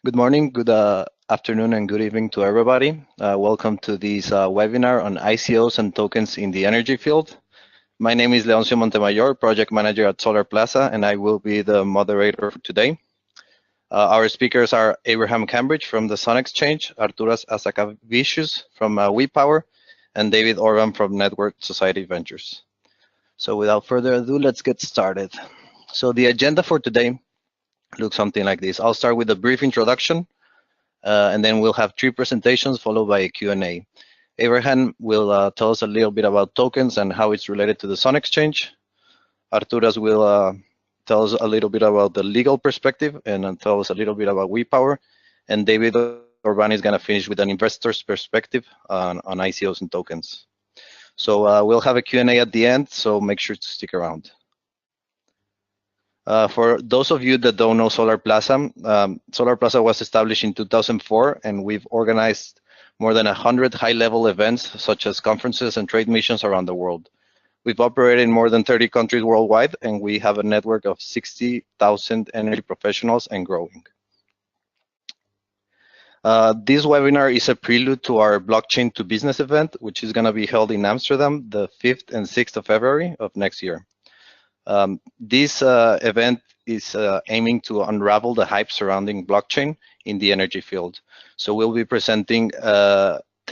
Good morning, good afternoon, and good evening to everybody. Welcome to this webinar on ICOs and tokens in the energy field. My name is Leoncio Montemayor, project manager at Solarplaza, and I will be the moderator for today. Our speakers are Abraham Cambridge from the Sun Exchange, Artūras Asakavičius from WePower, and David Orban from Network Society Ventures. So without further ado, let's get started. So the agenda for today looks something like this. I'll start with a brief introduction, and then we'll have 3 presentations followed by a Q&A. Abraham will tell us a little bit about tokens and how it's related to the Sun Exchange. Artūras will tell us a little bit about the legal perspective and tell us a little bit about WePower. And David Orban is going to finish with an investor's perspective on ICOs and tokens. So we'll have a Q&A at the end, so make sure to stick around. For those of you that don't know Solarplaza, Solarplaza was established in 2004, and we've organized more than 100 high-level events, such as conferences and trade missions around the world. We've operated in more than 30 countries worldwide, and we have a network of 60,000 energy professionals and growing. This webinar is a prelude to our Blockchain to Business event, which is going to be held in Amsterdam the 5th and 6th of February of next year. This event is aiming to unravel the hype surrounding blockchain in the energy field. So we'll be presenting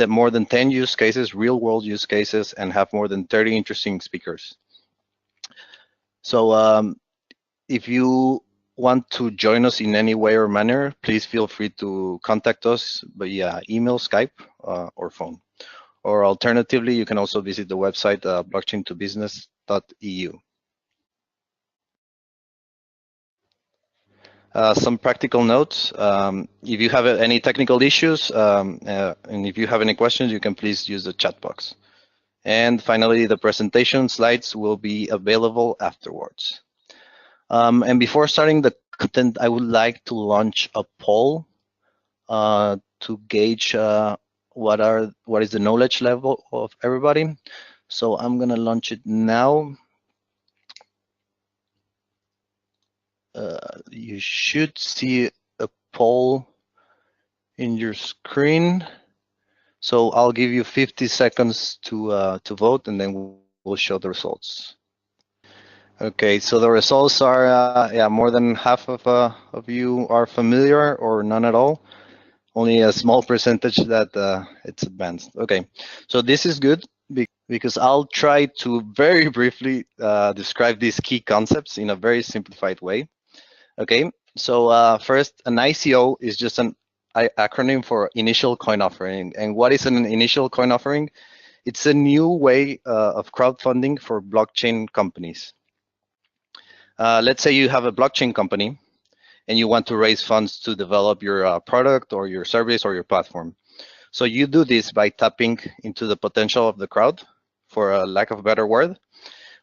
more than 10 use cases, real world use cases, and have more than 30 interesting speakers. So if you want to join us in any way or manner, please feel free to contact us via email, Skype, or phone. Or alternatively, you can also visit the website blockchaintobusiness.eu. Some practical notes. If you have any technical issues and if you have any questions, you can please use the chat box. And finally, the presentation slides will be available afterwards. And before starting the content, I would like to launch a poll to gauge what is the knowledge level of everybody. So I'm going to launch it now. You should see a poll in your screen. So I'll give you 50 seconds to vote, and then we'll show the results. Okay, so the results are yeah, more than half of you are familiar or none at all. Only a small percentage that it's advanced. Okay, so this is good because I'll try to very briefly describe these key concepts in a very simplified way. Okay, so first, an ICO is just an acronym for initial coin offering. And what is an initial coin offering? It's a new way of crowdfunding for blockchain companies. Let's say you have a blockchain company and you want to raise funds to develop your product or your service or your platform. So you do this by tapping into the potential of the crowd, for a lack of a better word,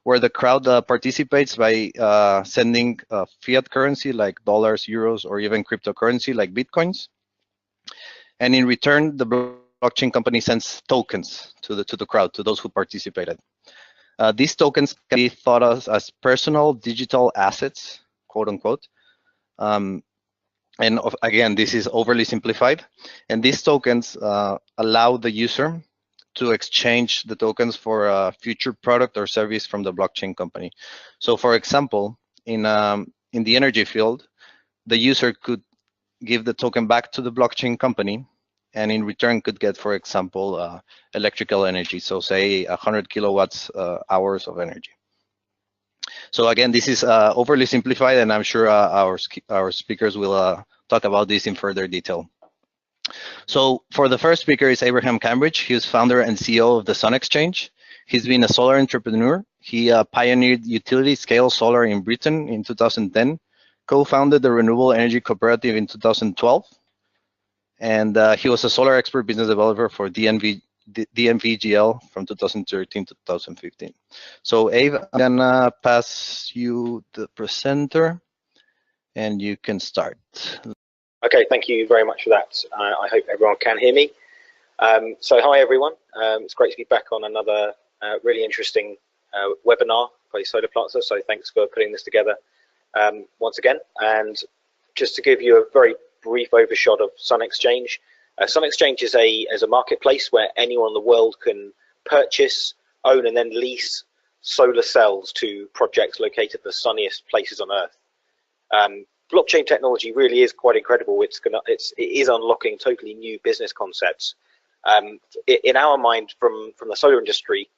where the crowd participates by sending fiat currency like dollars, euros, or even cryptocurrency like bitcoins. And in return, the blockchain company sends tokens to the crowd, to those who participated. These tokens can be thought of as personal digital assets, quote unquote. And again, this is overly simplified. And these tokens allow the user to exchange the tokens for a future product or service from the blockchain company. So for example, in the energy field, the user could give the token back to the blockchain company, and in return could get, for example, electrical energy. So say 100 kilowatts hours of energy. So again, this is overly simplified, and I'm sure our speakers will talk about this in further detail. So for the first speaker is Abraham Cambridge. He is founder and CEO of the Sun Exchange. He's been a solar entrepreneur. He pioneered utility-scale solar in Britain in 2010, co-founded the Renewable Energy Cooperative in 2012, and he was a solar expert business developer for DNVGL from 2013 to 2015. So Abe, I'm gonna pass you the presenter, and you can start. Okay, thank you very much for that. I hope everyone can hear me. So hi everyone, it's great to be back on another really interesting webinar by Solarplaza, so thanks for putting this together once again. And just to give you a very brief overshot of Sun Exchange. Sun Exchange is a marketplace where anyone in the world can purchase, own, and then lease solar cells to projects located in the sunniest places on Earth. Blockchain technology really is quite incredible. It is unlocking totally new business concepts. In our mind, from the solar industry,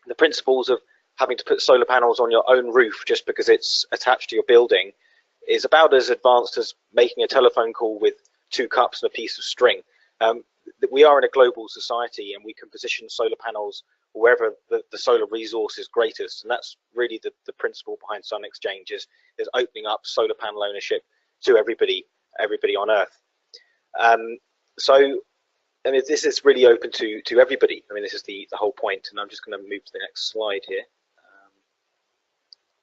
the principles of having to put solar panels on your own roof just because it's attached to your building is about as advanced as making a telephone call with 2 cups and a piece of string. We are in a global society, and we can position solar panels wherever the solar resource is greatest, and that's really the principle behind Sun Exchange is opening up solar panel ownership to everybody on Earth. So I mean, this is really open to everybody. I mean, this is the whole point, and I'm just going to move to the next slide here.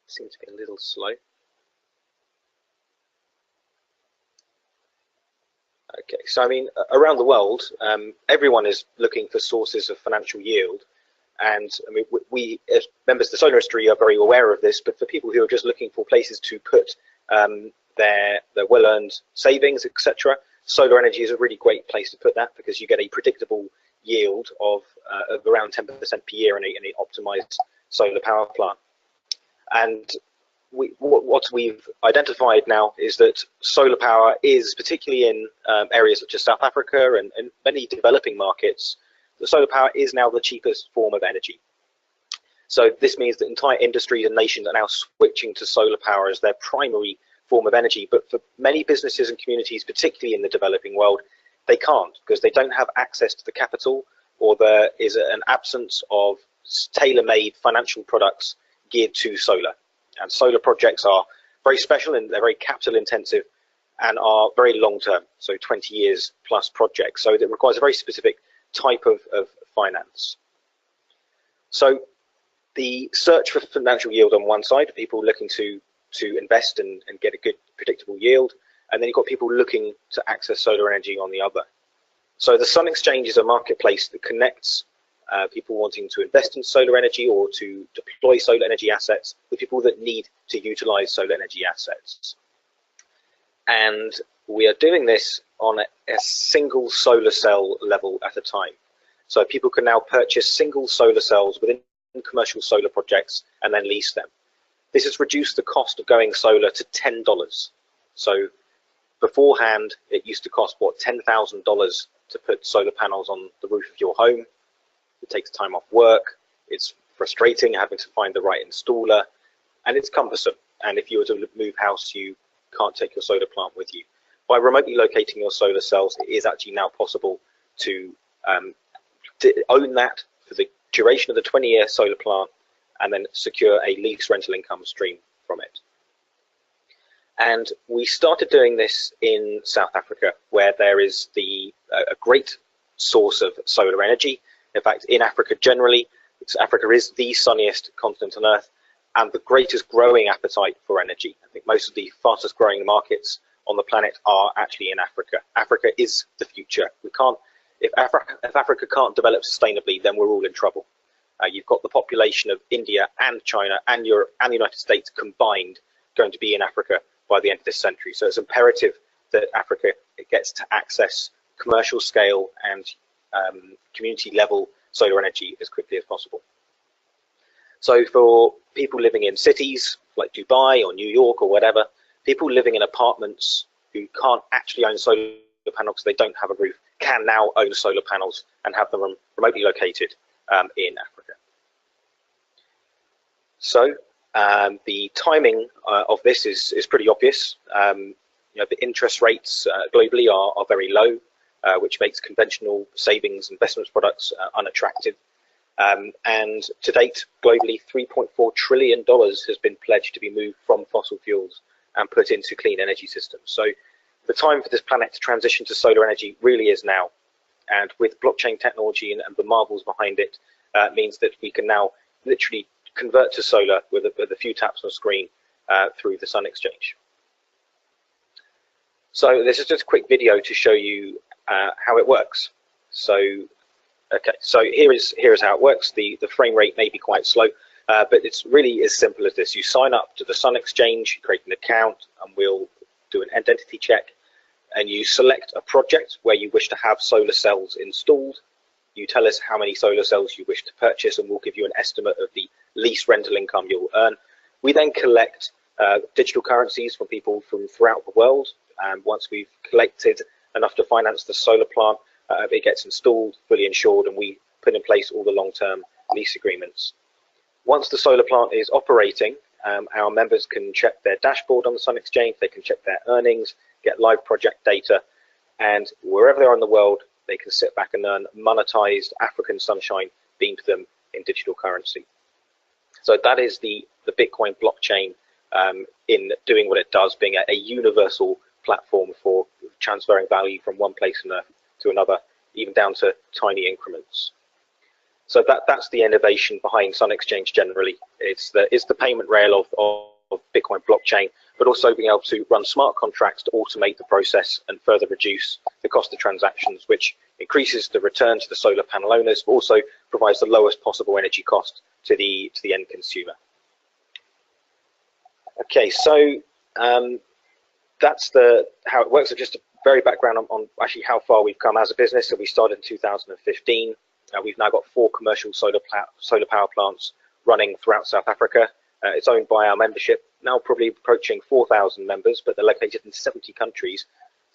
Seems to be a little slow. Okay, so I mean, around the world, everyone is looking for sources of financial yield, and I mean, we as members of the solar industry are very aware of this. But for people who are just looking for places to put their well-earned savings, etc., solar energy is a really great place to put that, because you get a predictable yield of around 10% per year in an optimized solar power plant. And what we've identified now is that solar power is, particularly in areas such as South Africa and many developing markets, the solar power is now the cheapest form of energy. So this means that entire industries and nations are now switching to solar power as their primary form of energy. But for many businesses and communities, particularly in the developing world, they can't, because they don't have access to the capital, or there is an absence of tailor-made financial products geared to solar. And solar projects are very special, and they're very capital intensive and are very long term, so 20 years plus projects. So it requires a very specific type of finance. So the search for financial yield on one side, people looking to invest and get a good predictable yield, and then you've got people looking to access solar energy on the other. So the Sun Exchange is a marketplace that connects people wanting to invest in solar energy or to deploy solar energy assets with people that need to utilize solar energy assets. And we are doing this on a single solar cell level at a time. So people can now purchase single solar cells within commercial solar projects and then lease them. This has reduced the cost of going solar to $10. So beforehand, it used to cost, what, $10,000 to put solar panels on the roof of your home. It takes time off work, it's frustrating having to find the right installer, and it's cumbersome. And if you were to move house, you can't take your solar plant with you. By remotely locating your solar cells, it is actually now possible to own that for the duration of the 20-year solar plant, and then secure a lease rental income stream from it. And we started doing this in South Africa, where there is a great source of solar energy. In fact, in Africa generally, Africa is the sunniest continent on Earth and the greatest growing appetite for energy. I think most of the fastest growing markets on the planet are actually in Africa. Africa is the future. If Africa can't develop sustainably, then we're all in trouble. You've got the population of India and China and Europe and the United States combined going to be in Africa by the end of this century. So it's imperative that Africa gets to access commercial scale and community level solar energy as quickly as possible. So for people living in cities like Dubai or New York or whatever, people living in apartments who can't actually own solar panels because they don't have a roof can now own solar panels and have them remotely located in Africa. So the timing of this is pretty obvious. The interest rates globally are very low, which makes conventional savings investment products unattractive. And to date, globally, $3.4 trillion has been pledged to be moved from fossil fuels and put into clean energy systems. So the time for this planet to transition to solar energy really is now. And with blockchain technology and the marvels behind it, means that we can now literally convert to solar with a few taps on the screen through the Sun Exchange. So this is just a quick video to show you how it works. So, okay, so here is how it works. The frame rate may be quite slow, but it's really as simple as this. You sign up to the Sun Exchange, you create an account, and we'll do an identity check. and you select a project where you wish to have solar cells installed. You tell us how many solar cells you wish to purchase, and we'll give you an estimate of the lease rental income you'll earn. We then collect digital currencies from people from throughout the world. Once we've collected enough to finance the solar plant, it gets installed, fully insured, and we put in place all the long-term lease agreements. Once the solar plant is operating, our members can check their dashboard on the Sun Exchange, they can check their earnings, get live project data, and wherever they are in the world, they can sit back and earn monetized African sunshine beamed to them in digital currency. So that is the Bitcoin blockchain in doing what it does, being a universal platform for transferring value from one place on Earth to another, even down to tiny increments. So that's the innovation behind Sun Exchange generally. It's the payment rail of Bitcoin blockchain, but also being able to run smart contracts to automate the process and further reduce the cost of transactions, which increases the return to the solar panel owners, but also provides the lowest possible energy cost to the end consumer. Okay, so that's how it works. So just a very background on actually how far we've come as a business. So we started in 2015. We've now got 4 commercial solar power plants running throughout South Africa. It's owned by our membership, now probably approaching 4,000 members, but they're located in 70 countries.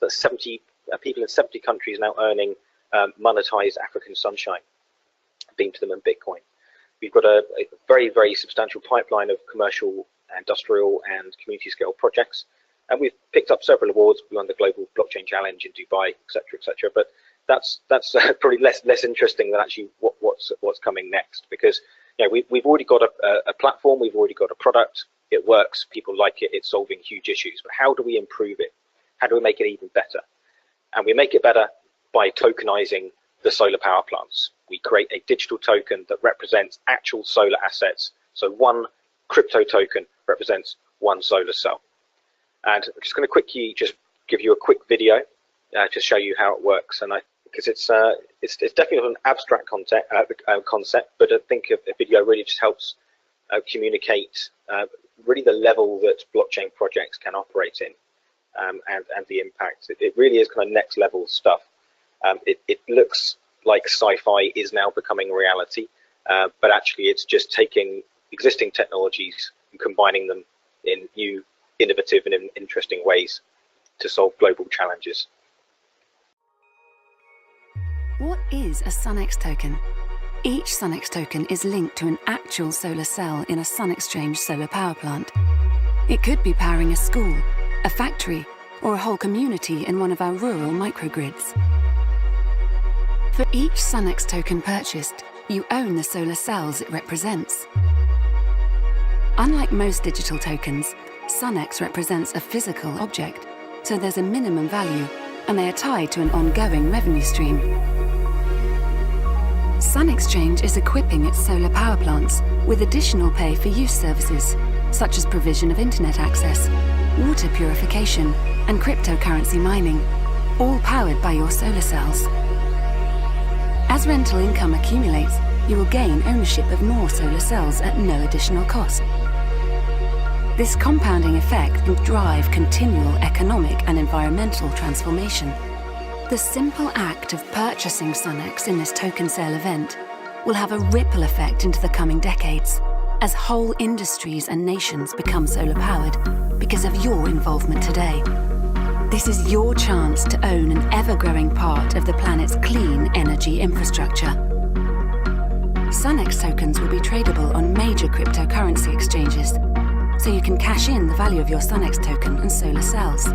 So that's 70 people in 70 countries now earning monetized African sunshine beamed to them in Bitcoin. We've got a very, very substantial pipeline of commercial, industrial, and community scale projects. And we've picked up several awards. We won the Global Blockchain Challenge in Dubai, et cetera. But that's probably less interesting than actually what's coming next, because we've already got a platform, we've already got a product, it works, people like it, it's solving huge issues. But how do we improve it? How do we make it even better? And we make it better by tokenizing the solar power plants. We create a digital token that represents actual solar assets. So one crypto token represents one solar cell. And I'm just going to quickly just give you a quick video to show you how it works. And because it's definitely an abstract concept, but I think a video really just helps communicate really the level that blockchain projects can operate in, and the impact. It really is kind of next level stuff. It looks like sci-fi is now becoming reality, but actually it's just taking existing technologies and combining them in new, innovative and interesting ways to solve global challenges. What is a SunX token? Each SunX token is linked to an actual solar cell in a Sun Exchange solar power plant. It could be powering a school, a factory, or a whole community in one of our rural microgrids. For each SunX token purchased, you own the solar cells it represents. Unlike most digital tokens, SunX represents a physical object, so there's a minimum value, and they are tied to an ongoing revenue stream. Sun Exchange is equipping its solar power plants with additional pay-for-use services, such as provision of internet access, water purification, and cryptocurrency mining, all powered by your solar cells. As rental income accumulates, you will gain ownership of more solar cells at no additional cost. This compounding effect will drive continual economic and environmental transformation. The simple act of purchasing SunX in this token sale event will have a ripple effect into the coming decades as whole industries and nations become solar powered because of your involvement today. This is your chance to own an ever-growing part of the planet's clean energy infrastructure. SunX tokens will be tradable on major cryptocurrency exchanges, so you can cash in the value of your SunX token and solar cells.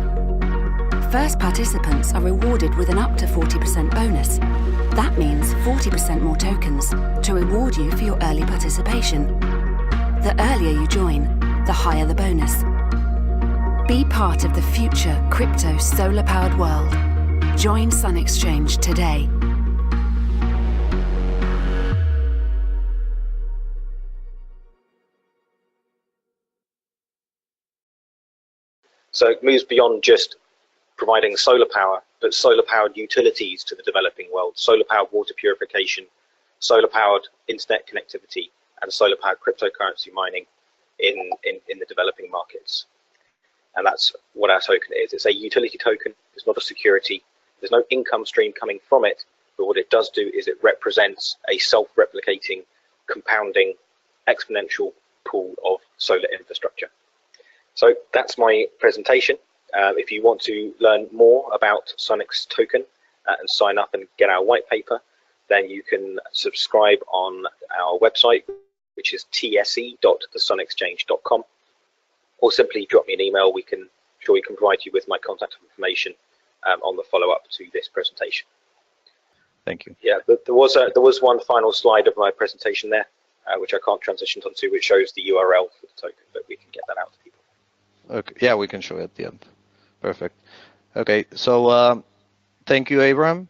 First participants are rewarded with an up to 40% bonus. That means 40% more tokens to reward you for your early participation. The earlier you join, the higher the bonus. Be part of the future crypto solar-powered world. Join Sun Exchange today. So it moves beyond just providing solar power, but solar-powered utilities to the developing world, solar-powered water purification, solar-powered internet connectivity, and solar-powered cryptocurrency mining in the developing markets. And that's what our token is. It's a utility token. It's not a security. There's no income stream coming from it. But what it does do is it represents a self-replicating, compounding, exponential pool of solar infrastructure. So that's my presentation. If you want to learn more about Sonic's token and sign up and get our white paper, then you can subscribe on our website, which is tse.thesonexchange.com, or simply drop me an email. We can provide you with my contact information on the follow-up to this presentation. Thank you. Yeah, but there was one final slide of my presentation there, which I can't transition onto, which shows the URL for the token, but we can get that out to people. Okay, yeah, we can show it at the end. Perfect. Okay, so thank you, Abraham.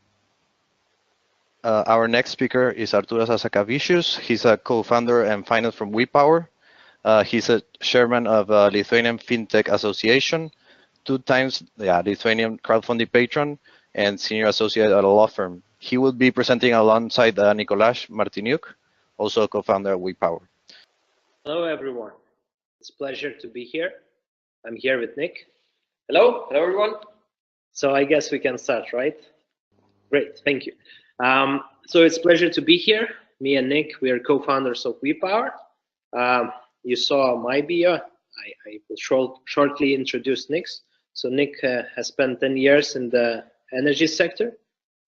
Our next speaker is Artūras Asakavičius. He's a co-founder and finance from WePower. He's a chairman of Lithuanian FinTech Association, 2 times Lithuanian crowdfunding patron, and senior associate at a law firm. He will be presenting alongside Nicolas Martiniuk, also a co-founder at WePower. Hello, everyone. It's a pleasure to be here. I'm here with Nick. Hello, everyone. So I guess we can start, right? Great, thank you. So it's a pleasure to be here. Me and Nick, we are co-founders of WePower. You saw my bio. I will shortly introduce Nick's. So Nick has spent 10 years in the energy sector.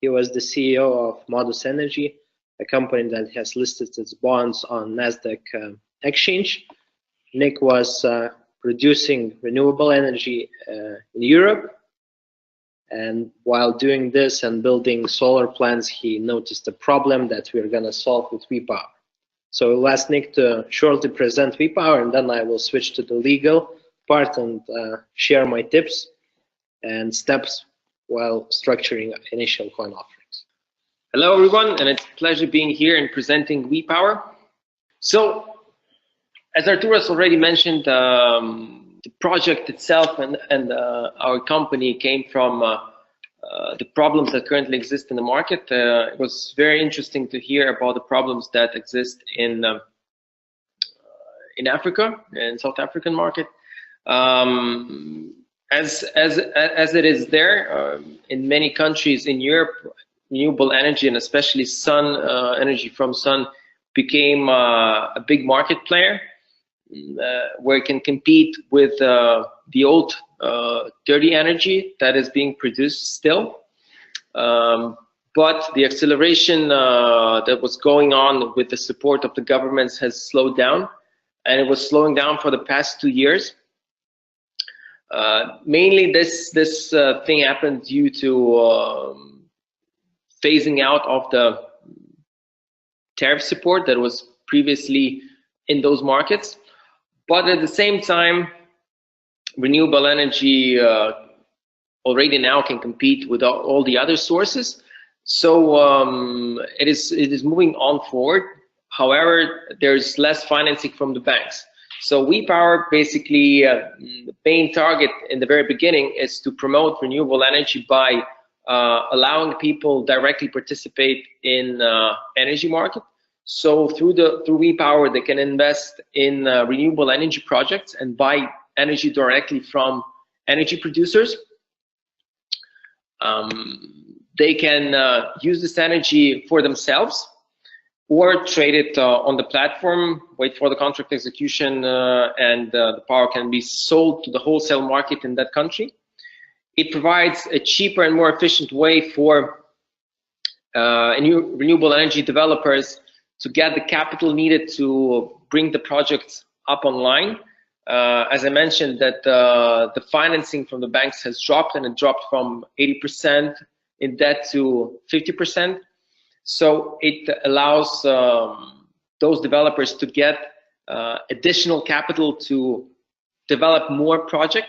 He was the CEO of Modus Energy, a company that has listed its bonds on NASDAQ exchange. Nick was producing renewable energy in Europe. And while doing this and building solar plants, he noticed a problem that we're going to solve with WePower. So I'll ask Nick to shortly present WePower, and then I will switch to the legal part and share my tips and steps while structuring initial coin offerings. Hello, everyone, and it's a pleasure being here and presenting WePower. So, as Artūras already mentioned, the project itself and our company came from the problems that currently exist in the market. It was very interesting to hear about the problems that exist in Africa, in South African market. As it is there in many countries in Europe, renewable energy and especially sun energy from sun became a big market player, where it can compete with the old dirty energy that is being produced still. But the acceleration that was going on with the support of the governments has slowed down, and it was slowing down for the past 2 years. Mainly this thing happened due to phasing out of the tariff support that was previously in those markets. But at the same time, renewable energy already now can compete with all the other sources. So it is moving on forward. However, there's less financing from the banks. So WePower, basically, the main target in the very beginning is to promote renewable energy by allowing people directly participate in energy market. So through WePower, they can invest in renewable energy projects and buy energy directly from energy producers. They can use this energy for themselves or trade it on the platform, wait for the contract execution, and the power can be sold to the wholesale market in that country. It provides a cheaper and more efficient way for renewable energy developers to get the capital needed to bring the projects up online. As I mentioned, that the financing from the banks has dropped, and it dropped from 80% in debt to 50%. So it allows those developers to get additional capital to develop more projects.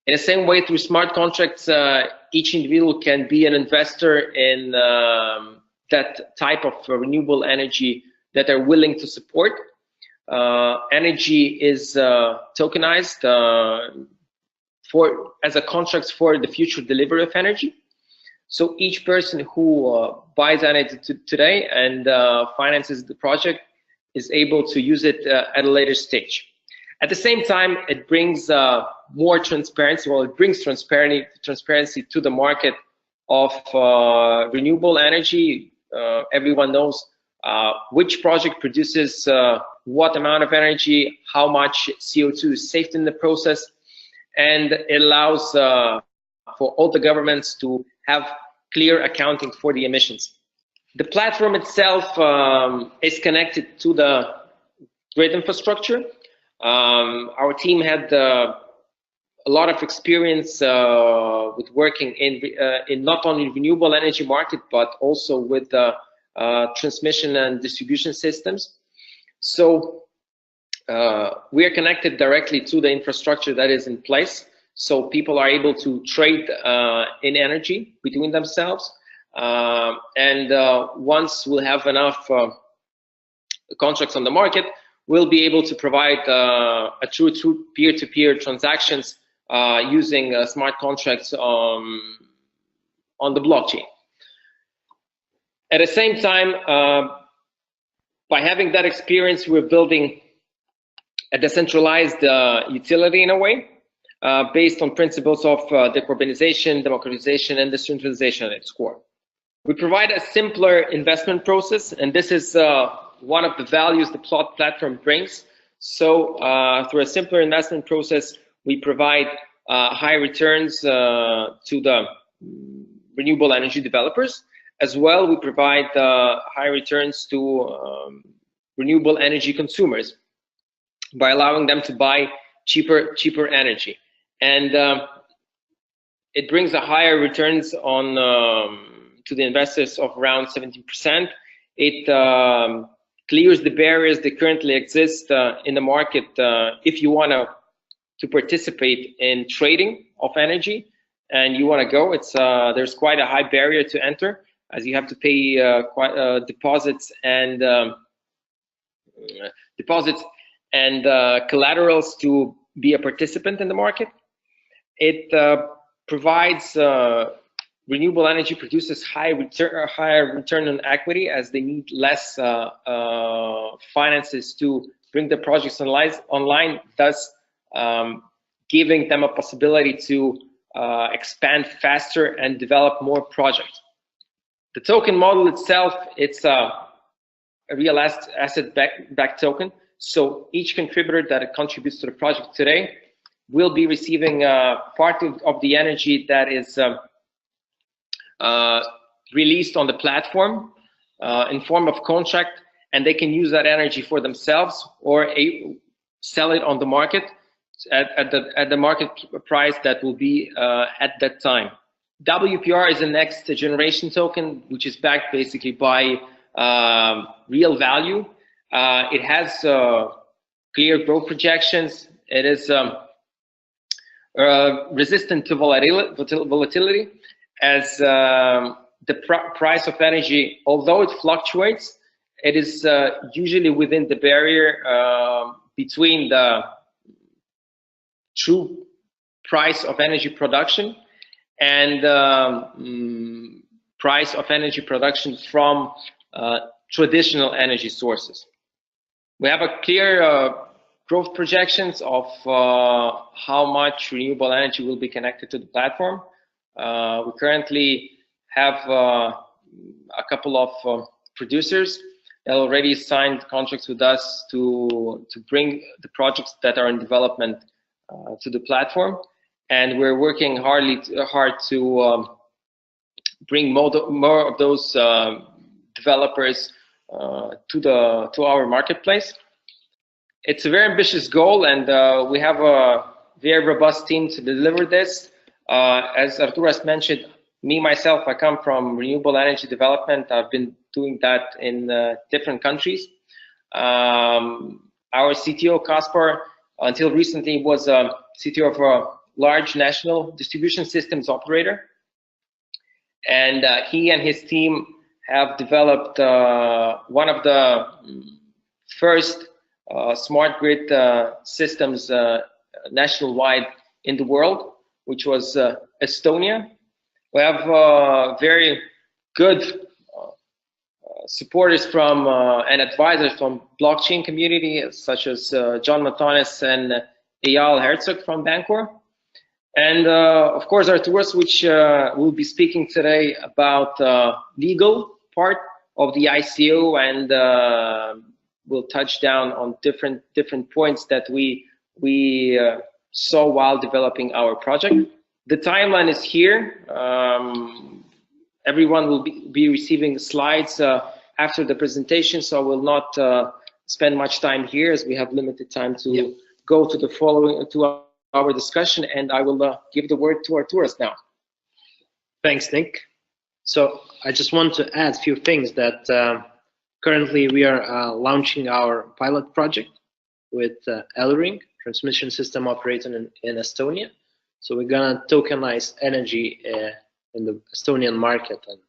In the same way, through smart contracts, each individual can be an investor in that type of renewable energy that they're willing to support. Energy is tokenized as a contract for the future delivery of energy. So each person who buys energy today and finances the project is able to use it at a later stage. At the same time, it brings more transparency. Well, it brings transparency to the market of renewable energy. Everyone knows which project produces what amount of energy, how much CO2 is saved in the process, and it allows for all the governments to have clear accounting for the emissions. The platform itself is connected to the grid infrastructure. Our team had a lot of experience with working in not only renewable energy market, but also with transmission and distribution systems. So we are connected directly to the infrastructure that is in place. So people are able to trade in energy between themselves. Once we'll have enough contracts on the market, we'll be able to provide a true peer-to-peer transactions using smart contracts on the blockchain. At the same time, by having that experience, we're building a decentralized utility in a way, based on principles of decarbonization, democratization, and decentralization at its core. We provide a simpler investment process, and this is one of the values the platform brings. So through a simpler investment process, we provide high returns to the renewable energy developers. As well, we provide high returns to renewable energy consumers by allowing them to buy cheaper energy. And it brings a higher returns on to the investors of around 17%. It clears the barriers that currently exist in the market if you want to participate in trading of energy and you want to go. It's there's quite a high barrier to enter, as you have to pay deposits and collaterals to be a participant in the market. It provides renewable energy producers higher return on equity, as they need less finances to bring the projects online, thus giving them a possibility to expand faster and develop more projects. The token model itself, it's a real asset-backed token. So each contributor that contributes to the project today will be receiving part of the energy that is released on the platform in form of contract, and they can use that energy for themselves or sell it on the market at the market price that will be at that time. WPR is the next generation token, which is backed basically by real value. It has clear growth projections. It is resistant to volatility, as the price of energy, although it fluctuates, it is usually within the barrier between the true price of energy production and price of energy production from traditional energy sources. We have a clear growth projections of how much renewable energy will be connected to the platform. We currently have a couple of producers that already signed contracts with us to bring the projects that are in development to the platform, and we're working hard to bring more of those developers to our marketplace. It's a very ambitious goal, and we have a very robust team to deliver this. As Artūras mentioned, myself, I come from renewable energy development. I've been doing that in different countries. Our CTO, Kaspar, until recently was a CTO of a large national distribution systems operator. And he and his team have developed one of the first smart grid systems nationwide in the world, which was Estonia. We have very good supporters from and advisors from blockchain community, such as John Matonis and Eyal Herzog from Bancor. And of course, Artūras, which will be speaking today about legal part of the ICO, and we'll touch down on different points that we saw while developing our project. The timeline is here. Everyone will be receiving slides after the presentation, so I will not spend much time here as we have limited time to go to the following our discussion, and I will give the word to Artūras now. Thanks, Nick. So I just want to add a few things that currently we are launching our pilot project with Elring, transmission system operator in Estonia. So we're gonna tokenize energy in the Estonian market and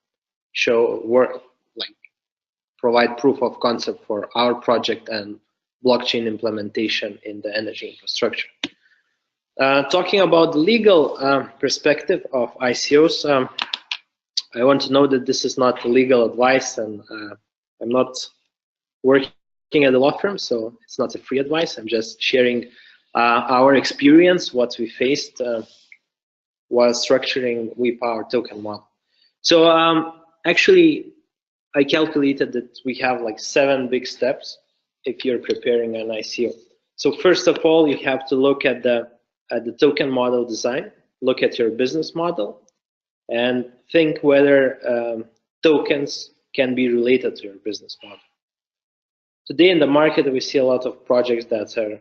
provide proof of concept for our project and blockchain implementation in the energy infrastructure. Talking about the legal perspective of ICOs, I want to know that this is not legal advice, and I'm not working at a law firm, so it's not a free advice. I'm just sharing our experience, what we faced while structuring WePower token model. So actually, I calculated that we have like 7 big steps if you're preparing an ICO. So first of all, you have to look at the token model design, look at your business model, and think whether tokens can be related to your business model. Today in the market, we see a lot of projects that are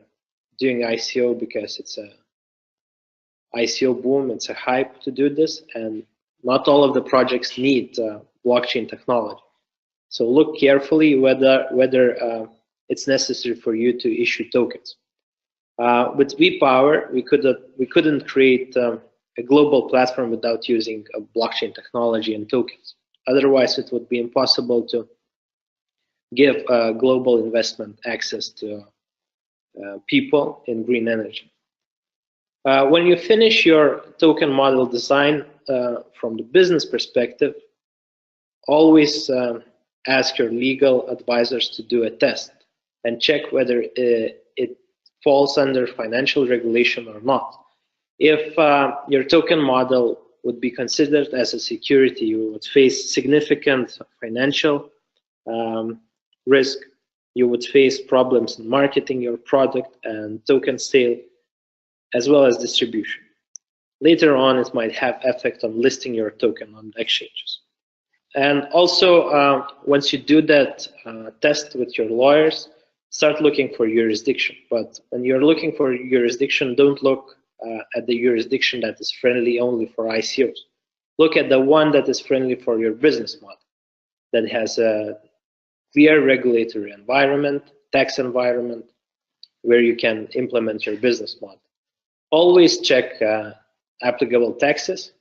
doing ICO because it's a ICO boom, it's a hype to do this, and not all of the projects need blockchain technology. So look carefully whether it's necessary for you to issue tokens. With WePower, we couldn't create a global platform without using a blockchain technology and tokens. Otherwise, it would be impossible to give global investment access to people in green energy. When you finish your token model design from the business perspective, always ask your legal advisors to do a test and check whether it falls under financial regulation or not. If your token model would be considered as a security, you would face significant financial risk. You would face problems in marketing your product and token sale, as well as distribution. Later on, it might have effect on listing your token on exchanges. And also, once you do that test with your lawyers, start looking for jurisdiction. But when you're looking for jurisdiction, don't look at the jurisdiction that is friendly only for ICOs. Look at the one that is friendly for your business model, that has a clear regulatory environment, tax environment, where you can implement your business model. Always check applicable taxes,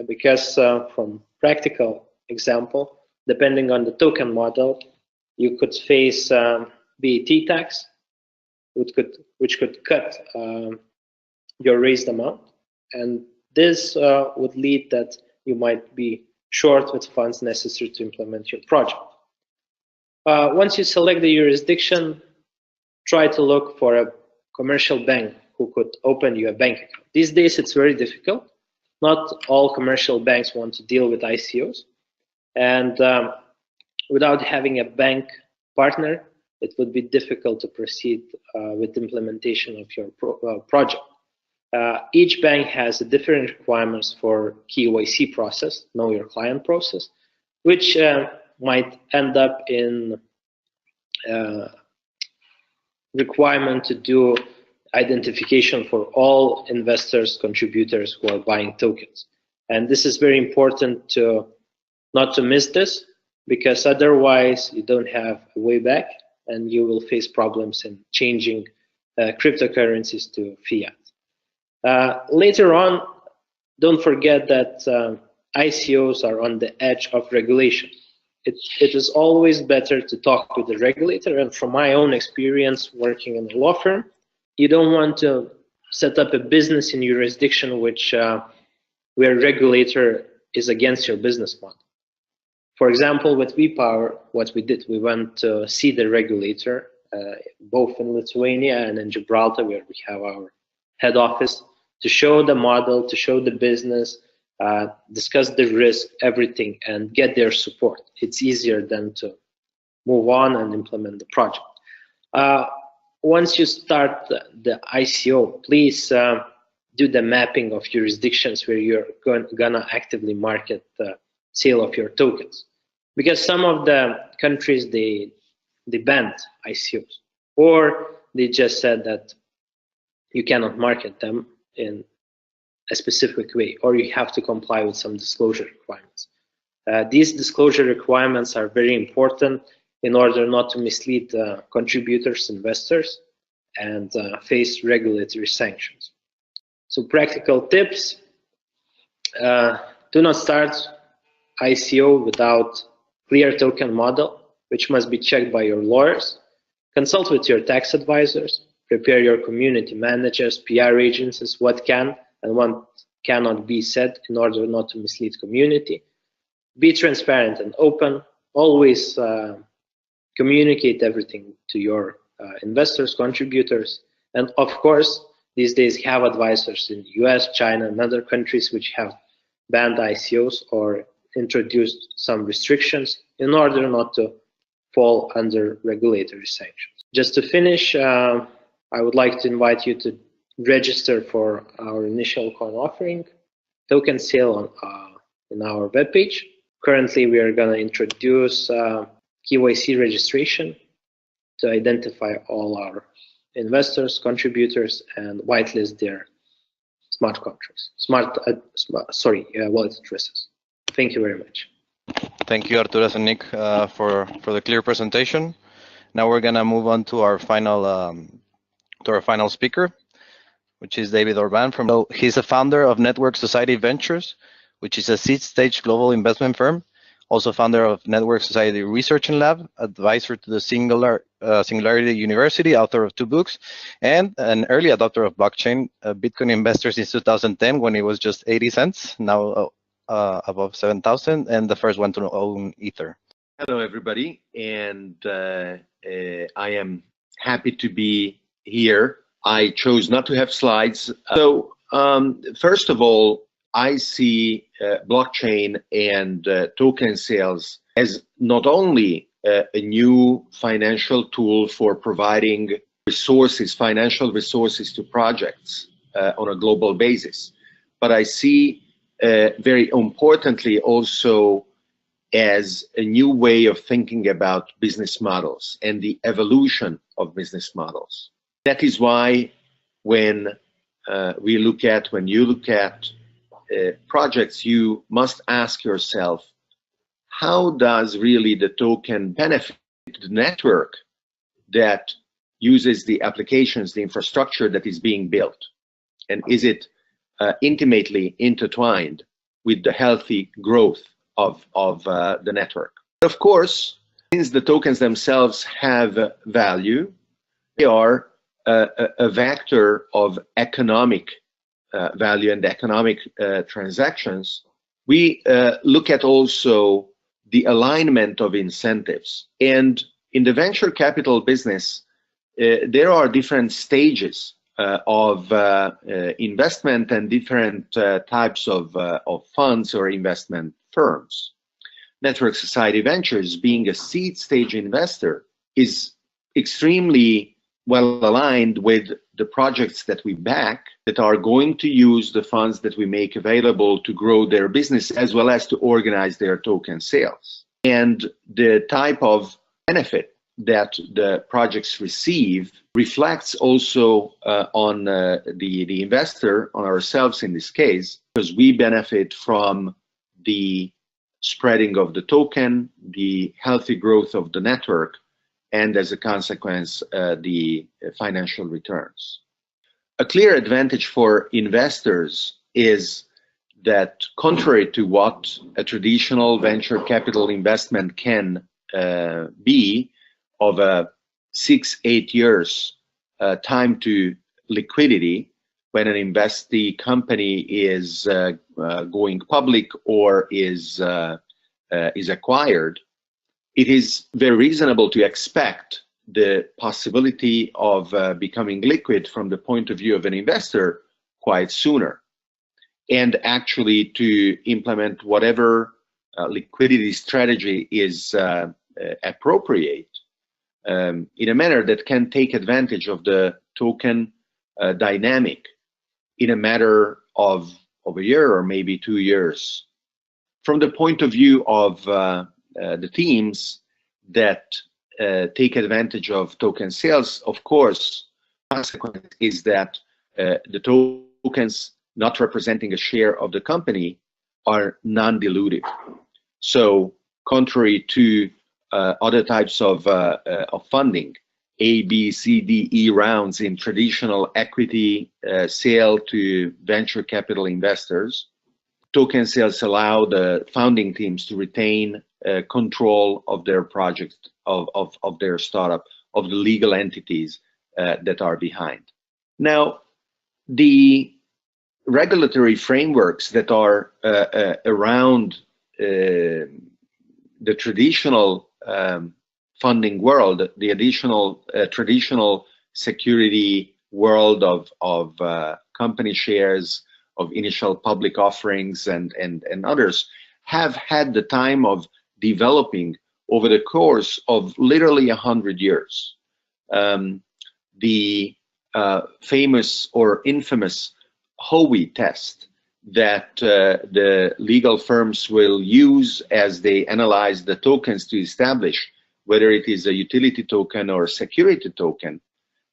because from practical example, depending on the token model, you could face VAT tax, which could cut your raised amount, and this would lead that you might be short with funds necessary to implement your project. Once you select the jurisdiction, try to look for a commercial bank who could open you a bank account. These days, it's very difficult. Not all commercial banks want to deal with ICOs, and without having a bank partner, it would be difficult to proceed with implementation of your project. Each bank has different requirements for KYC process, know your client process, which might end up in requirement to do identification for all investors, contributors who are buying tokens. And this is very important not to miss this, because otherwise you don't have a way back and you will face problems in changing cryptocurrencies to fiat. Later on, don't forget that ICOs are on the edge of regulation. It is always better to talk with the regulator, and from my own experience working in a law firm, you don't want to set up a business in jurisdiction where regulator is against your business model. For example, with WePower, what we did, we went to see the regulator, both in Lithuania and in Gibraltar, where we have our head office. to show the model, to show the business, discuss the risk, everything, and get their support. It's easier than to move on and implement the project. Once you start the ICO, please do the mapping of jurisdictions where you're gonna actively market the sale of your tokens, because some of the countries they banned ICOs, or they just said that you cannot market them in a specific way, or you have to comply with some disclosure requirements. These disclosure requirements are very important in order not to mislead contributors, investors, and face regulatory sanctions. So practical tips: do not start ICO without clear token model, which must be checked by your lawyers. Consult with your tax advisors. Prepare your community managers, PR agencies, what can and what cannot be said in order not to mislead community. Be transparent and open. Always communicate everything to your investors, contributors, and of course, these days have advisors in the US, China, and other countries which have banned ICOs or introduced some restrictions in order not to fall under regulatory sanctions. Just to finish, I would like to invite you to register for our initial coin offering token sale on our webpage. Currently, we are going to introduce KYC registration to identify all our investors, contributors, and whitelist their smart contracts, wallet addresses. Thank you very much. Thank you, Artūras and Nick, for the clear presentation. Now we're gonna move on to our final speaker, which is David Orban. He's a founder of Network Society Ventures, which is a seed-stage global investment firm. Also founder of Network Society Research and Lab, advisor to the Singularity University, author of 2 books, and an early adopter of blockchain, Bitcoin investor since 2010 when it was just 80 cents, now above 7,000, and the first one to own Ether. Hello, everybody, and I am happy to be here. I chose not to have slides. So first of all, I see blockchain and token sales as not only a new financial tool for providing resources, financial resources to projects on a global basis, but I see very importantly also as a new way of thinking about business models and the evolution of business models. That is why when you look at projects, you must ask yourself, how does really the token benefit the network that uses the applications, the infrastructure that is being built? And is it intimately intertwined with the healthy growth of the network? Of course, since the tokens themselves have value, they are a vector of economic value and economic transactions. We look at also the alignment of incentives. And in the venture capital business, there are different stages of investment and different types of funds or investment firms. Network Society Ventures, being a seed stage investor, is extremely well aligned with the projects that we back that are going to use the funds that we make available to grow their business as well as to organize their token sales. And the type of benefit that the projects receive reflects also on the investor, on ourselves in this case, because we benefit from the spreading of the token, the healthy growth of the network, and as a consequence, the financial returns. A clear advantage for investors is that, contrary to what a traditional venture capital investment can be, of a 6-8 years time to liquidity, when an investee company is going public or is acquired, it is very reasonable to expect the possibility of becoming liquid from the point of view of an investor quite sooner, and actually to implement whatever liquidity strategy is appropriate in a manner that can take advantage of the token dynamic in a matter of a year or maybe 2 years. From the point of view of the teams that take advantage of token sales, of course, consequence is that the tokens not representing a share of the company are non-dilutive. So contrary to other types of funding, A, B, C, D, E rounds in traditional equity sale to venture capital investors, token sales allow the founding teams to retain control of their project, of their startup, of the legal entities that are behind. Now, the regulatory frameworks that are around the traditional funding world, the additional traditional security world of company shares, of initial public offerings and others, have had the time of developing over the course of literally 100 years. The famous or infamous Howey test that the legal firms will use as they analyze the tokens to establish whether it is a utility token or a security token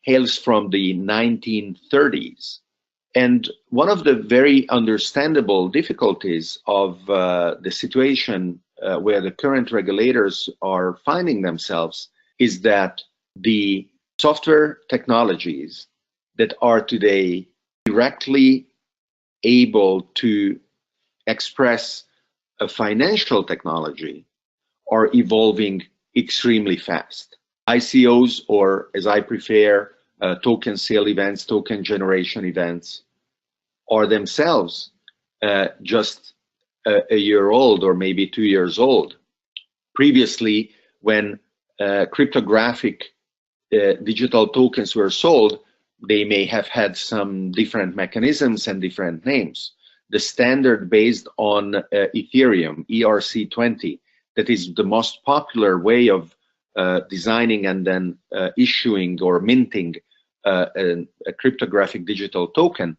hails from the 1930s. And one of the very understandable difficulties of the situation where the current regulators are finding themselves is that the software technologies that are today directly able to express a financial technology are evolving extremely fast. ICOs, or as I prefer, token sale events, token generation events, are themselves just a year old or maybe 2 years old. Previously, when cryptographic digital tokens were sold, they may have had some different mechanisms and different names. The standard based on Ethereum, ERC20, that is the most popular way of designing and then issuing or minting a cryptographic digital token,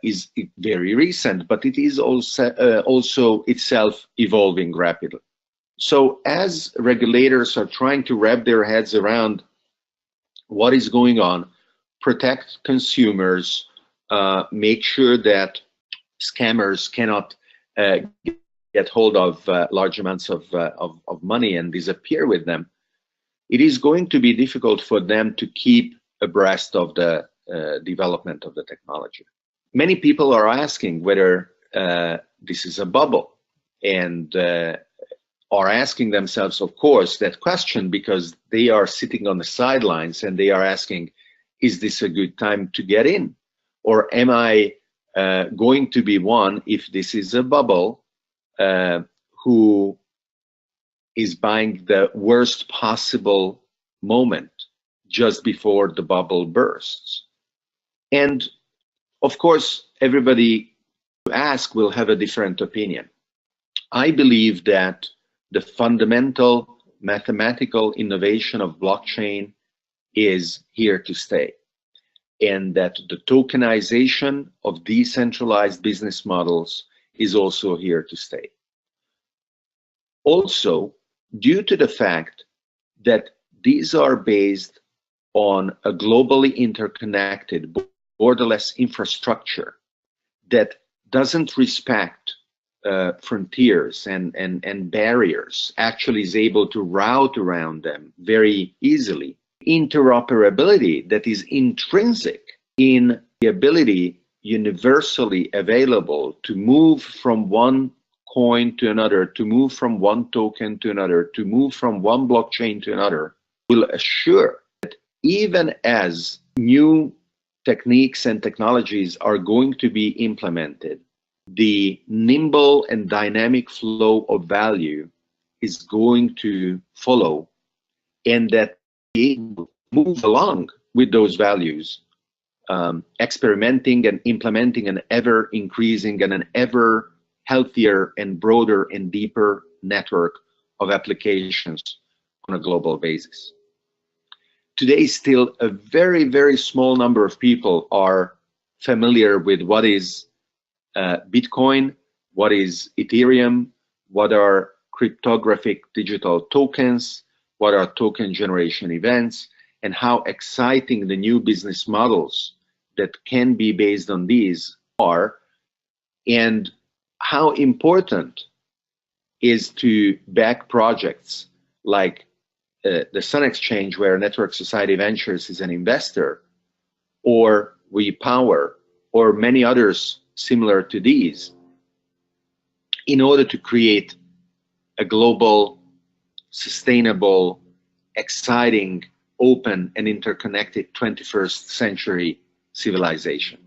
is very recent, but it is also itself evolving rapidly. So as regulators are trying to wrap their heads around what is going on, protect consumers, make sure that scammers cannot get hold of large amounts of money and disappear with them, it is going to be difficult for them to keep abreast of the development of the technology. Many people are asking whether this is a bubble, and are asking themselves, of course, that question because they are sitting on the sidelines and they are asking, is this a good time to get in? Or am I going to be one, if this is a bubble, who is buying the worst possible moment just before the bubble bursts? And of course, everybody who asks will have a different opinion. I believe that the fundamental mathematical innovation of blockchain is here to stay, and that the tokenization of decentralized business models is also here to stay. Also, due to the fact that these are based on a globally interconnected, borderless infrastructure that doesn't respect frontiers and barriers, actually is able to route around them very easily. Interoperability that is intrinsic in the ability universally available to move from one coin to another, to move from one token to another, to move from one blockchain to another, will assure that even as new techniques and technologies are going to be implemented, the nimble and dynamic flow of value is going to follow, and that they move along with those values experimenting and implementing an ever increasing and an ever healthier and broader and deeper network of applications on a global basis. Today, still a very, very small number of people are familiar with what is Bitcoin, what is Ethereum, what are cryptographic digital tokens, what are token generation events, and how exciting the new business models that can be based on these are, and how important is to back projects like the Sun Exchange, where Network Society Ventures is an investor, or WePower, or many others similar to these, in order to create a global, sustainable, exciting, open, and interconnected 21st century civilization.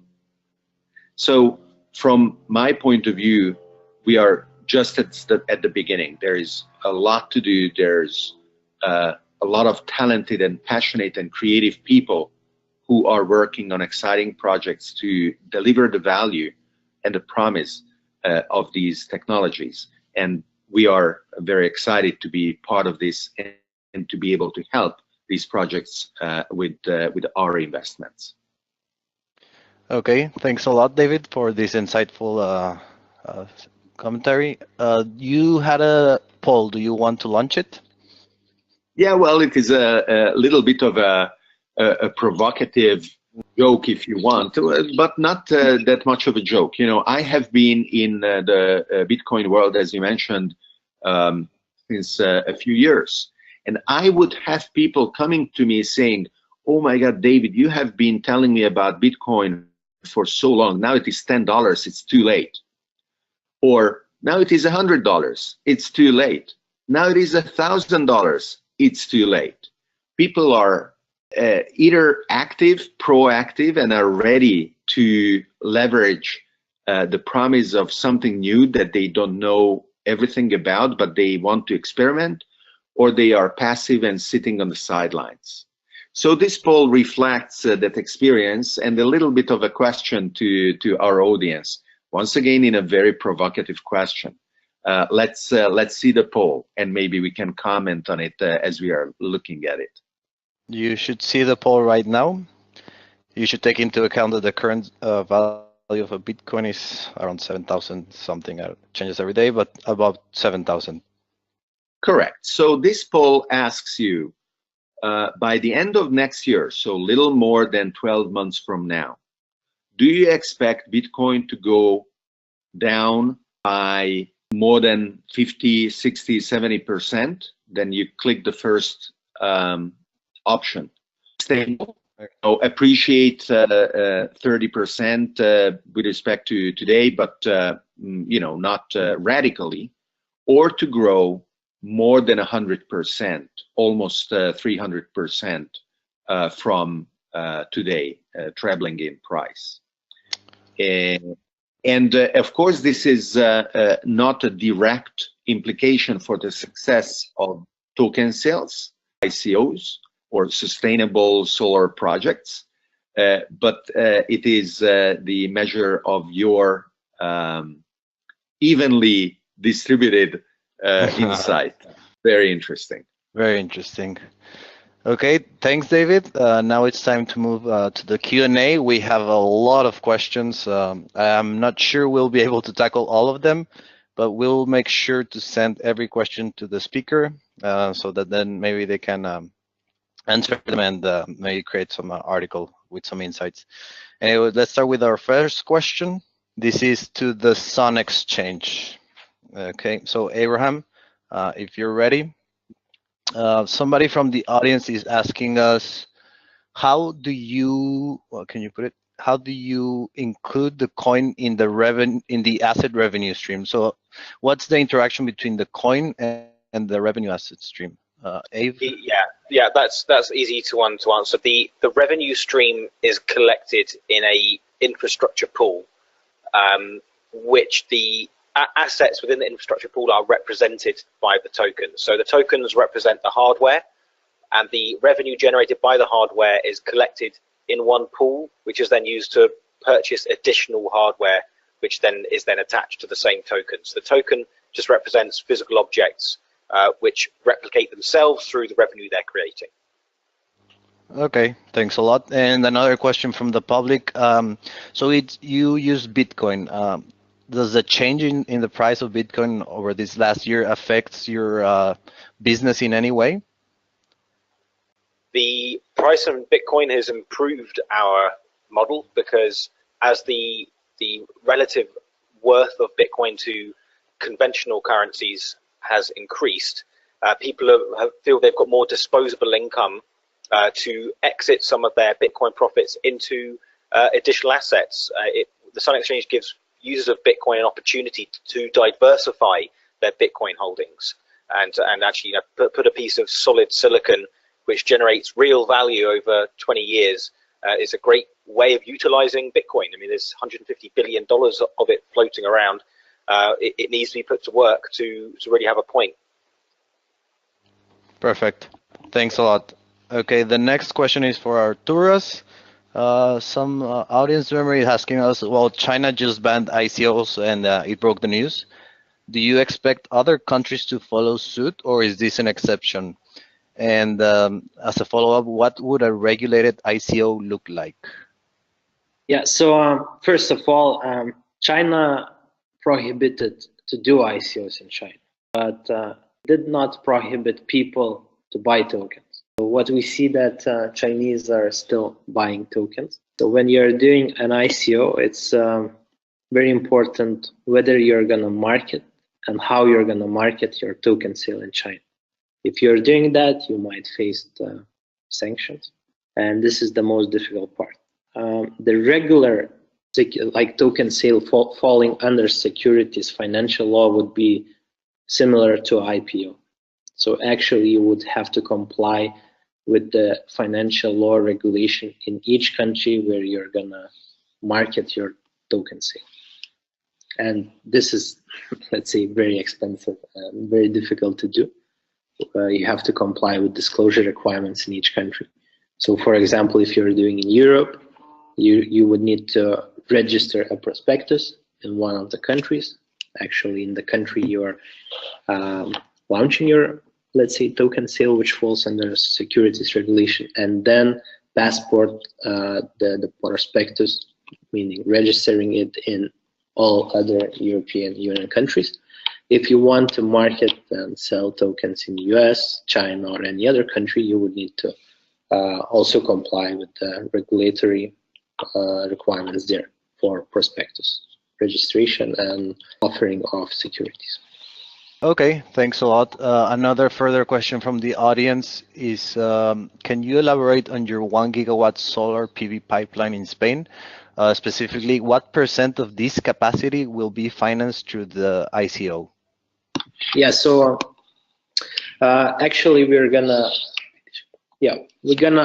So from my point of view, we are just at the beginning. There is a lot to do. There's a lot of talented and passionate and creative people who are working on exciting projects to deliver the value and the promise of these technologies. And we are very excited to be part of this and to be able to help these projects with our investments. Okay, thanks a lot, David, for this insightful commentary. You had a poll. Do you want to launch it? Yeah, well, it is a little bit of a provocative joke, if you want, but not that much of a joke. You know, I have been in the Bitcoin world, as you mentioned, since a few years. And I would have people coming to me saying, oh my God, David, you have been telling me about Bitcoin for so long. Now it is $10, it's too late. Or now it is $100, it's too late. Now it is $1,000, it's too late. People are either active, proactive, and are ready to leverage the promise of something new that they don't know everything about, but they want to experiment, or they are passive and sitting on the sidelines. So this poll reflects that experience and a little bit of a question to our audience. Once again, in a very provocative question. Let's see the poll, and maybe we can comment on it as we are looking at it. You should see the poll right now. You should take into account that the current value of a Bitcoin is around 7,000 something. It changes every day, but about 7,000. Correct. So this poll asks you, by the end of next year, so little more than 12 months from now, do you expect Bitcoin to go down by more than 50, 60, 70%? Then you click the first option. Stable, appreciate 30% with respect to today, but you know, not radically, or to grow more than 100%, almost 300% from today, trebling in price. And of course, this is not a direct implication for the success of token sales, ICOs, or sustainable solar projects, but it is the measure of your evenly distributed insight. Very interesting. Very interesting. Okay, thanks, David. Now it's time to move to the Q&A. We have a lot of questions. I'm not sure we'll be able to tackle all of them, but we'll make sure to send every question to the speaker so that then maybe they can answer them and maybe create some article with some insights. Anyway, let's start with our first question. This is to the Sun Exchange. Okay, so Abraham, if you're ready. Somebody from the audience is asking us, how do you, well, can you put it, how do you include the coin in the asset revenue stream? So what's the interaction between the coin and the revenue asset stream? Abe? Yeah, that's easy to answer. The revenue stream is collected in a infrastructure pool, which the assets within the infrastructure pool are represented by the tokens. So the tokens represent the hardware, and the revenue generated by the hardware is collected in one pool, which is then used to purchase additional hardware, which then is attached to the same token. So the token just represents physical objects which replicate themselves through the revenue they're creating. Okay, thanks a lot. And another question from the public. So you use Bitcoin. Does the change in the price of Bitcoin over this last year affects your business in any way? The price of Bitcoin has improved our model because as the relative worth of Bitcoin to conventional currencies has increased, people feel they've got more disposable income to exit some of their Bitcoin profits into additional assets. The Sun Exchange gives users of Bitcoin an opportunity to diversify their Bitcoin holdings and actually put a piece of solid silicon which generates real value over 20 years is a great way of utilizing Bitcoin. I mean, there's $150 billion of it floating around. It needs to be put to work to really have a point. Perfect. Thanks a lot. Okay, the next question is for Artūras. Some audience member is asking us, well, China just banned ICOs and it broke the news. Do you expect other countries to follow suit, or is this an exception? And as a follow-up, what would a regulated ICO look like? Yeah, so first of all, China prohibited to do ICOs in China, but did not prohibit people to buy tokens. So what we see that Chinese are still buying tokens. So when you're doing an ICO, it's very important whether you're going to market and how you're going to market your token sale in China. If you're doing that, you might face sanctions, and this is the most difficult part. The regular, like token sale falling under securities financial law would be similar to IPO. So actually you would have to comply with the financial law regulation in each country where you're gonna market your token sale. And this is, let's say, very expensive and very difficult to do. You have to comply with disclosure requirements in each country. So for example, if you're doing in Europe, you would need to register a prospectus in one of the countries, actually in the country you're launching your, let's say, token sale, which falls under securities regulation, and then passport the prospectus, meaning registering it in all other European Union countries. If you want to market and sell tokens in the US, China, or any other country, you would need to also comply with the regulatory requirements there for prospectus registration and offering of securities. Okay, thanks a lot. Another further question from the audience is, can you elaborate on your 1 gigawatt solar PV pipeline in Spain? Specifically, what % of this capacity will be financed through the ICO? Yeah, so actually we're gonna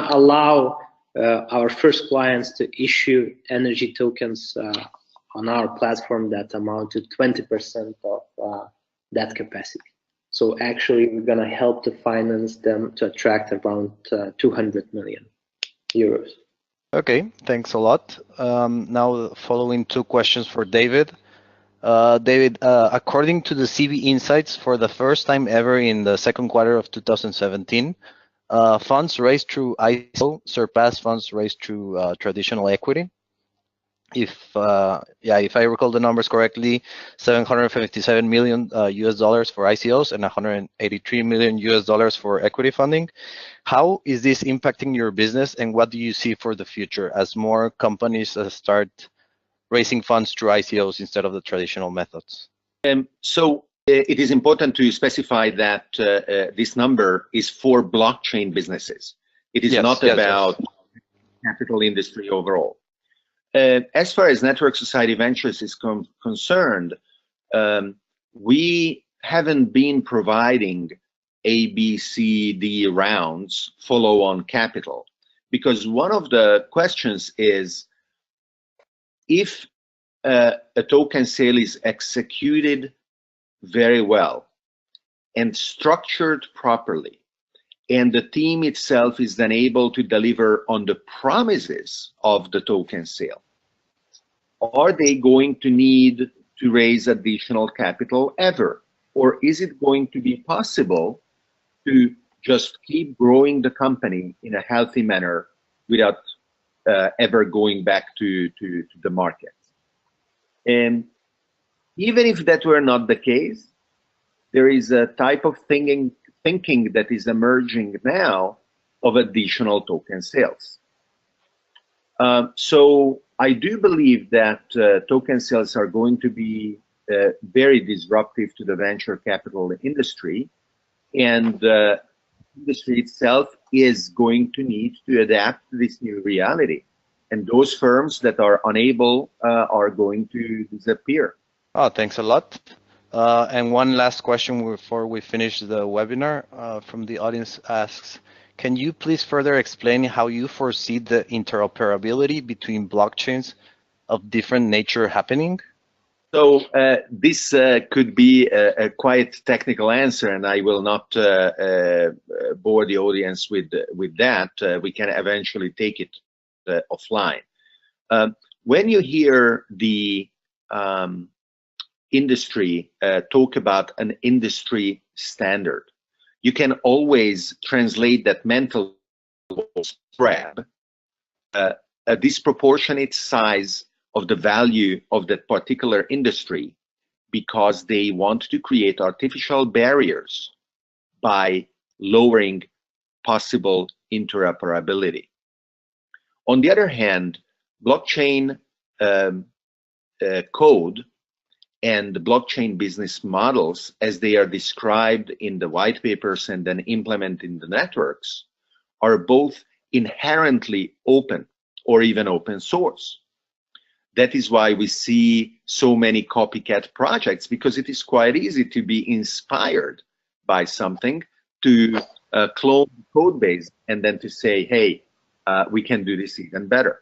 allow our first clients to issue energy tokens on our platform that amount to 20% of that capacity. So actually we're gonna help to finance them to attract around 200 million euros. Okay, thanks a lot. Now following two questions for David. David, according to the CB Insights, for the first time ever in the second quarter of 2017, funds raised through ICO surpassed funds raised through traditional equity. If I recall the numbers correctly, $757 million US dollars for ICOs and $183 million US dollars for equity funding. How is this impacting your business, and what do you see for the future as more companies start raising funds through ICOs instead of the traditional methods? So it is important to specify that this number is for blockchain businesses. It is not about capital industry overall. As far as Network Society Ventures is concerned, we haven't been providing A, B, C, D rounds, follow-on capital, because one of the questions is, if a token sale is executed very well and structured properly, and the team itself is then able to deliver on the promises of the token sale? Are they going to need to raise additional capital ever? Or is it going to be possible to just keep growing the company in a healthy manner without ever going back to the market? And even if that were not the case, there is a type of thinking that is emerging now of additional token sales. So I do believe that token sales are going to be very disruptive to the venture capital industry, and the industry itself is going to need to adapt to this new reality. And those firms that are unable are going to disappear. Oh, thanks a lot. And one last question before we finish the webinar from the audience asks, can you please further explain how you foresee the interoperability between blockchains of different nature happening? So this could be a quite technical answer, and I will not bore the audience with that. We can eventually take it offline. When you hear the industry talk about an industry standard, you can always translate that mental grab a disproportionate size of the value of that particular industry because they want to create artificial barriers by lowering possible interoperability. On the other hand, blockchain code and the blockchain business models, as they are described in the white papers and then implemented in the networks, are both inherently open or even open source. That is why we see so many copycat projects, because it is quite easy to be inspired by something, to clone the code base and then to say, hey, we can do this even better.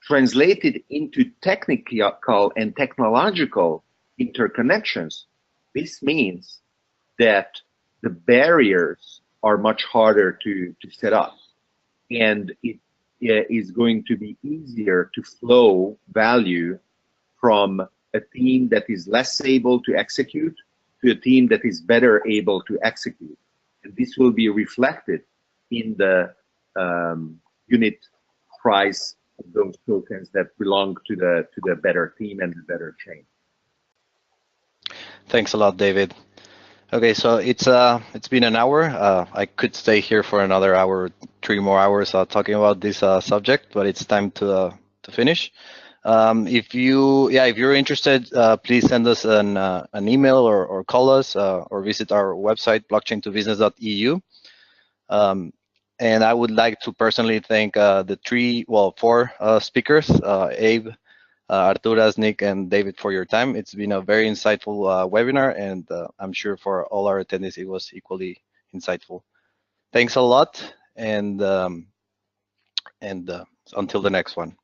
Translated into technical and technological interconnections, this means that the barriers are much harder to set up, and it is going to be easier to flow value from a team that is less able to execute to a team that is better able to execute. And this will be reflected in the unit price of those tokens that belong to the better team and the better chain. Thanks a lot, David. Okay, so it's been an hour. I could stay here for another hour, 3 more hours talking about this subject, but it's time to finish. If you're interested, please send us an email or call us or visit our website blockchain2business.eu. And I would like to personally thank the 4 speakers, Abe, Artūras, Nick, and David, for your time. It's been a very insightful webinar, and I'm sure for all our attendees it was equally insightful. Thanks a lot, and until the next one.